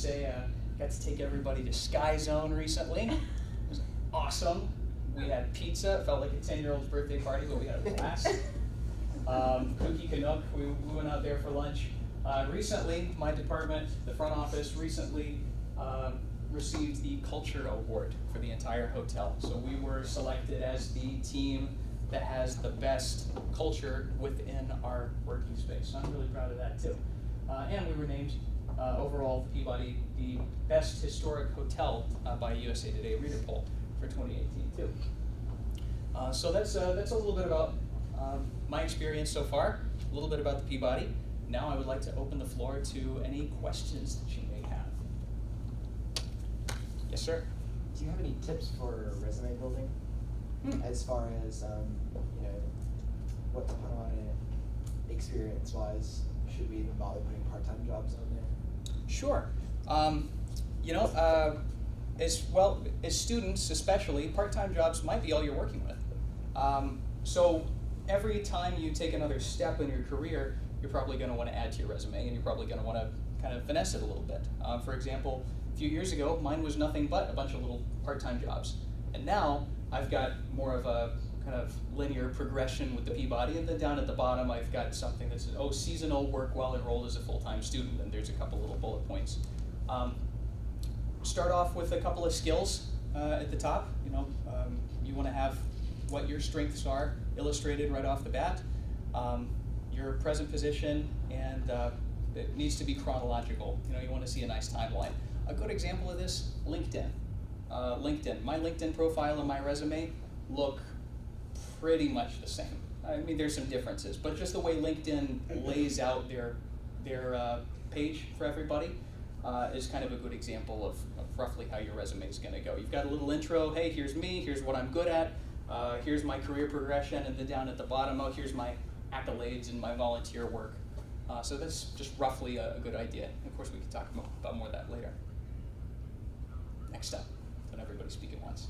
Got to take everybody to Sky Zone recently. It was awesome. We had pizza. It felt like a 10-year-old's birthday party, but we had a blast. Cookie Canuck, we went out there for lunch. Recently, my department, the front office, recently received the Culture Award for the entire hotel. So we were selected as the team that has the best culture within our working space. So I'm really proud of that too. And we were named overall Peabody the best historic hotel by USA Today Reader Poll for 2018 too. So that's a little bit about my experience so far, a little bit about the Peabody. Now I would like to open the floor to any questions that you may have. Yes, sir? Do you have any tips for resume building? As far as, what to put on it experience-wise? Should we even bother putting part-time jobs on there? Sure. As students especially, part-time jobs might be all you're working with. So every time you take another step in your career, you're probably going to want to add to your resume, and you're probably going to want to kind of finesse it a little bit. For example, a few years ago, mine was nothing but a bunch of little part-time jobs. And now I've got more of a kind of linear progression with the Peabody, and then down at the bottom I've got something that says, seasonal work while enrolled as a full-time student, and there's a couple little bullet points. Start off with a couple of skills at the top. You want to have what your strengths are illustrated right off the bat, your present position, and it needs to be chronological. You want to see a nice timeline. A good example of this, LinkedIn. My LinkedIn profile and my resume look pretty much the same. I mean, there's some differences, but just the way LinkedIn lays out their page for everybody is kind of a good example of roughly how your resume is going to go. You've got a little intro. Hey, here's me. Here's what I'm good at. Here's my career progression, and then down at the bottom, here's my accolades and my volunteer work. So that's just roughly a good idea. Of course, we can talk about more of that later. Next up, let everybody speak at once.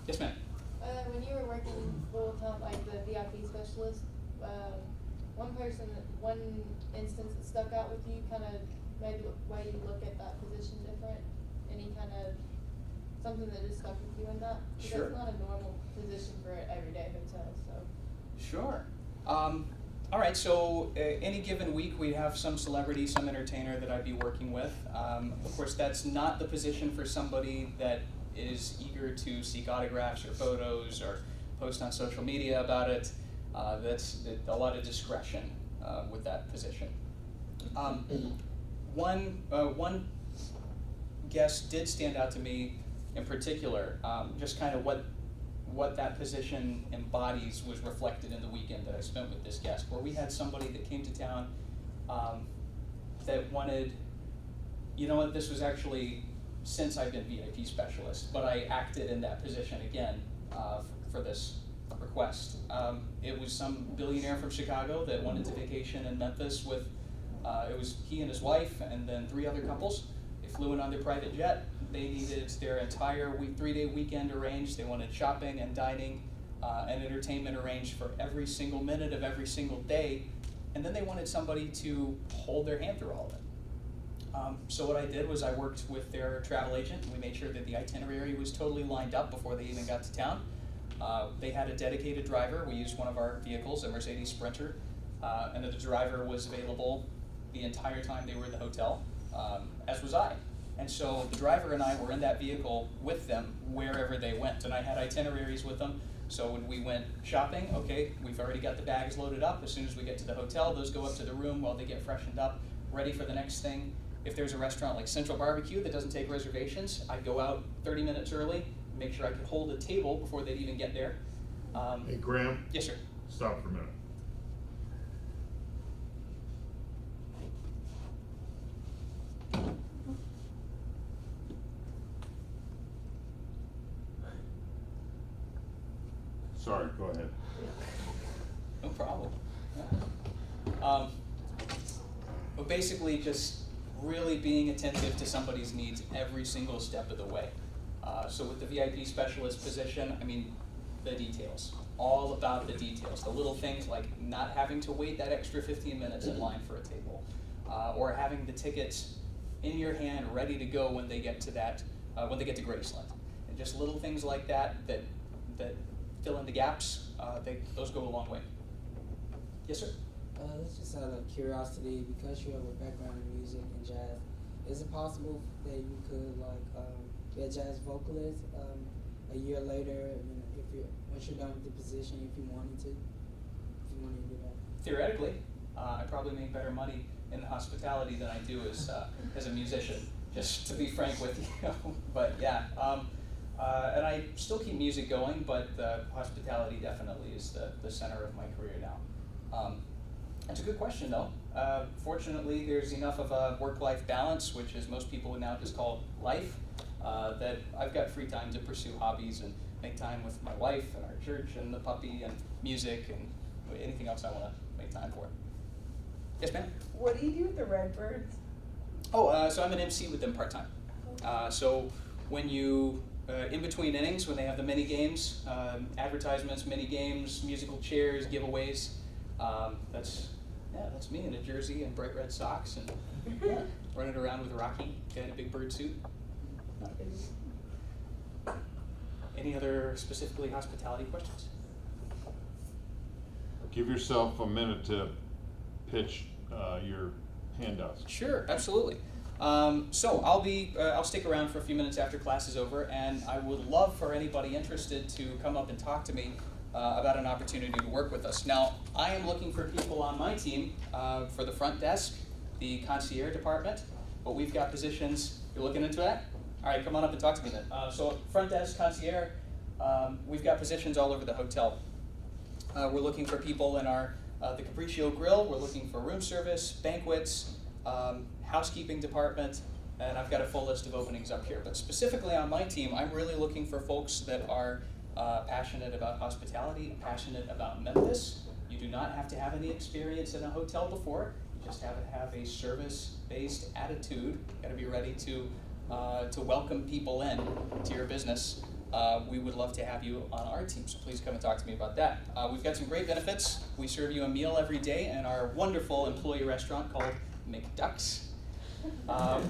Yes, ma'am. When you were working full-time, like the VIP specialist, one instance that stuck out with you, kind of made the way you look at that position different? Any kind of, something that just stuck with you in that? Because Sure. that's not a normal position for an everyday hotel, so. Sure. All right, so any given week we have some celebrity, some entertainer that I'd be working with. Of course, that's not the position for somebody that is eager to seek autographs or photos or post on social media about it. That's a lot of discretion with that position. One guest did stand out to me in particular, just kind of what that position embodies was reflected in the weekend that I spent with this guest, where we had somebody that came to town that wanted, this was actually since I've been VIP specialist, but I acted in that position again for this request. It was some billionaire from Chicago that wanted to vacation in Memphis with, it was he and his wife and then 3 other couples. They flew in on their private jet. They needed their entire 3-day weekend arranged. They wanted shopping and dining and entertainment arranged for every single minute of every single day. And then they wanted somebody to hold their hand through all of it. So what I did was I worked with their travel agent, and we made sure that the itinerary was totally lined up before they even got to town. They had a dedicated driver. We used one of our vehicles, a Mercedes Sprinter, and the driver was available the entire time they were in the hotel, as was I. And so the driver and I were in that vehicle with them wherever they went, and I had itineraries with them. So when we went shopping, okay, we've already got the bags loaded up. As soon as we get to the hotel, those go up to the room while they get freshened up, ready for the next thing. If there's a restaurant like Central Barbecue that doesn't take reservations, I'd go out 30 minutes early, make sure I could hold a table before they'd even get there. Hey, Graham? Yes, sir. Stop for a minute. Sorry, go ahead. No problem. But basically just really being attentive to somebody's needs every single step of the way. So with the VIP specialist position, I mean, the details, all about the details, the little things like not having to wait that extra 15 minutes in line for a table, or having the tickets in your hand, ready to go when they get to that, when they get to Graceland. And just little things like that fill in the gaps, those go a long way. Yes, sir? This just out of curiosity, because you have a background in music and jazz, is it possible that you could be a jazz vocalist a year later, once you're done with the position, if you wanted to do that? Theoretically, I probably make better money in hospitality than I do as a musician, just to be frank with you. But yeah, and I still keep music going, but hospitality definitely is the center of my career now. That's a good question, though. Fortunately, there's enough of a work-life balance, which is most people would now just call life, that I've got free time to pursue hobbies and make time with my wife and our church and the puppy and music and anything else I want to make time for. Yes, ma'am? What do you do with the Redbirds? Oh, so I'm an MC with them part-time. So when you, in between innings, when they have the mini games, advertisements, mini games, musical chairs, giveaways, that's me in a jersey and bright red socks and running around with Rocky, guy in a big bird suit. Not a big deal. Any other specifically hospitality questions? Give yourself a minute to pitch your handouts. Sure, absolutely. So I'll stick around for a few minutes after class is over, and I would love for anybody interested to come up and talk to me about an opportunity to work with us. Now, I am looking for people on my team for the front desk, the concierge department, but we've got positions. You're looking into that? All right, come on up and talk to me then. So front desk, concierge, we've got positions all over the hotel. We're looking for people in the Capriccio Grill. We're looking for room service, banquets, housekeeping department, and I've got a full list of openings up here. But specifically on my team, I'm really looking for folks that are passionate about hospitality, passionate about Memphis. You do not have to have any experience in a hotel before. You just have to have a service-based attitude. You've got to be ready to welcome people in to your business. We would love to have you on our team, so please come and talk to me about that. We've got some great benefits. We serve you a meal every day in our wonderful employee restaurant called McDuck's.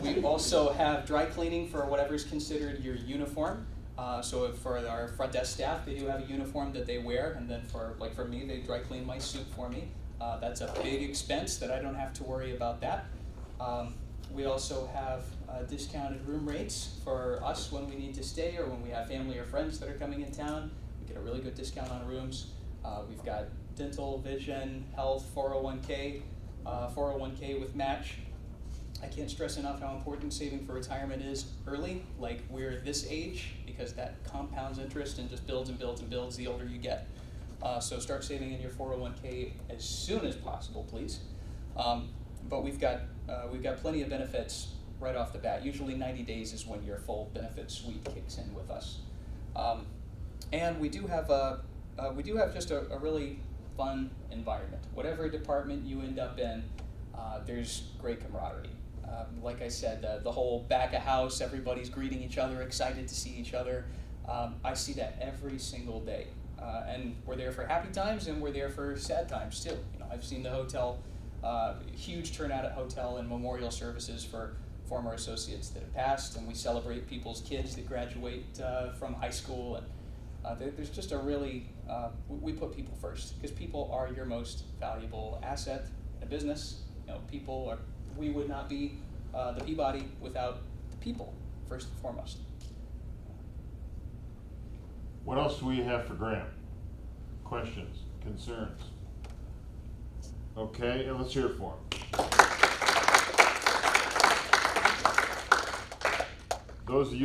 We also have dry cleaning for whatever's considered your uniform. So for our front desk staff, they do have a uniform that they wear, and then for me, they dry clean my suit for me. That's a big expense that I don't have to worry about that. We also have discounted room rates for us when we need to stay or when we have family or friends that are coming in town. We get a really good discount on rooms. We've got dental, vision, health, 401k, 401k with match. I can't stress enough how important saving for retirement is early, like we're this age, because that compounds interest and just builds and builds and builds the older you get. So start saving in your 401k as soon as possible, please. But we've got plenty of benefits right off the bat. Usually 90 days is when your full benefit suite kicks in with us. And we do have just a really fun environment. Whatever department you end up in, there's great camaraderie. Like I said, the whole back of house, everybody's greeting each other, excited to see each other. I see that every single day. And we're there for happy times and we're there for sad times too. I've seen the hotel, huge turnout at hotel and memorial services for former associates that have passed, and we celebrate people's kids that graduate from high school. And there's just a really, we put people first, because people are your most valuable asset in a business. We would not be the Peabody without the people, first and foremost. What else do we have for Graham? Questions, concerns? Okay, let's hear it for him. Those of you that